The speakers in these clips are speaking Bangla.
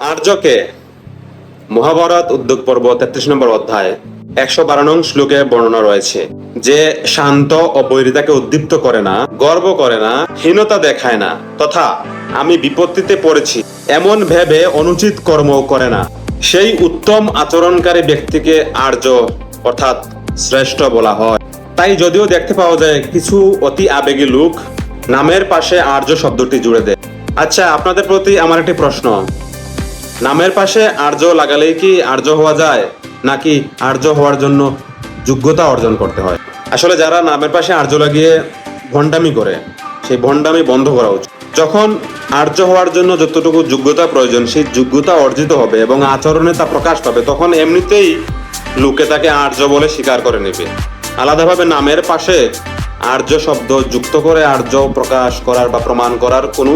আর্যকে মহাভারত উদ্যোগ পর্ব 33 নম্বর অধ্যায় 112 নং শ্লোকে বর্ণনা রয়েছে যে শান্ত ও বৈরিতাকে উদ্দীপ্ত করে না, গর্ব করে না, হীনতা দেখায় না, তথা আমি বিপত্তিতে পড়েছি এমন ভেবে অনুচিত কর্ম করে না, সেই উত্তম আচরণকারী ব্যক্তিকে আর্য অর্থাৎ শ্রেষ্ঠ বলা হয়। তাই যদিও দেখতে পাওয়া যায় কিছু অতি আবেগী লোক নামের পাশে আর্য শব্দটি জুড়ে দেয়। আচ্ছা, আপনাদের প্রতি আমার একটি প্রশ্ন, নামের পাশে আর্য লাগালেই কি আর্য হওয়া যায়, নাকি আর্য হওয়ার জন্য যোগ্যতা অর্জন করতে হয়? আসলে যারা নামের পাশে আর্য লাগিয়ে ভণ্ডামি করে, সেই ভণ্ডামি বন্ধ করা উচিত। যখন আর্য হওয়ার জন্য যতটুকু যোগ্যতা প্রয়োজন সেই যোগ্যতা অর্জিত হবে এবং আচরণে তা প্রকাশ পাবে, তখন এমনিতেই লোকে তাকে আর্য বলে স্বীকার করে নেবে। আলাদাভাবে নামের পাশে আর্য শব্দ যুক্ত করে আর্য প্রকাশ করার বা প্রমাণ করার কোনো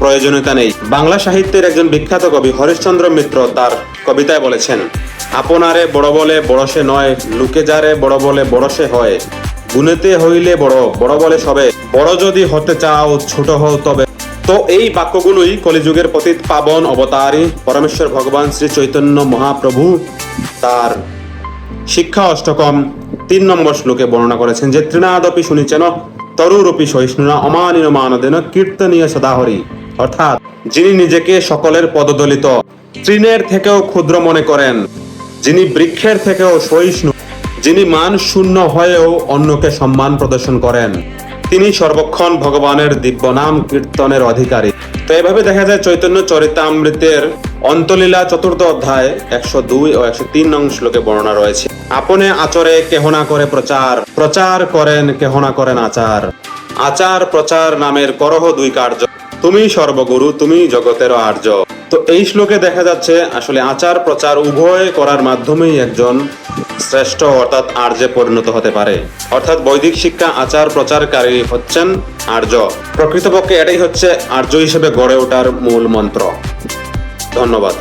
প্রয়োজনীয়তা নেই। বাংলা সাহিত্যের একজন বিখ্যাত কবি হরিশ্চন্দ্র মিত্র তার কবিতায় বলেছেন, আপনারে বড় বলে বড় সে নয়, লোকে যারে বড় বলে বড় সে হয়, গুণেতে হইলে বড়, বড় বলে সবে, বড় যদি হতে চাও ছোট হও তবে। তো এই বাক্যগুলোই কলিযুগের পতিত পাবন অবতারী পরমেশ্বর ভগবান শ্রী চৈতন্য মহাপ্রভু তার শিক্ষা অষ্টকম 3 নম্বর শ্লোকে বর্ণনা করেছেন যে তৃণাদপি শুনিছেন তরুরূপী সহিষ্ণুনা অমানিন মানদেন কীর্তনীয় সদাহরি, অর্থাৎ যিনি নিজেকে সকলের পদদলিত, তৃণের থেকেও ক্ষুদ্র মনে করেন, যিনি বৃক্ষের থেকেও সহিষ্ণু, যিনি মান শূন্য হয়েও অন্যকে সম্মান প্রদর্শন করেন, তিনি সর্বক্ষণ ভগবানের দিব্য নাম কীর্তনের অধিকারী। তো এভাবে দেখা যায় চৈতন্য চরিতামৃতের অন্তলীলা 4th অধ্যায় 102 ও 103 নং শ্লোকে বর্ণনা রয়েছে, আপনে আচরে কেহ না করে প্রচার, প্রচার করেন কেহ না করেন আচার, আচার প্রচার নামের করহ 2 কার্য, তুমি সর্বগুরু তুমি জগতের আর্য। তো এই শ্লোকে দেখা যাচ্ছে আসলে আচার প্রচার উভয় করার মাধ্যমেই একজন শ্রেষ্ঠ অর্থাৎ আর্যে পরিণত হতে পারে। অর্থাৎ বৈদিক শিক্ষা আচার প্রচারকারী হচ্ছেন আর্য। প্রকৃতপক্ষে এটাই হচ্ছে আর্য হিসেবে গড়ে ওঠার মূল মন্ত্র। ধন্যবাদ।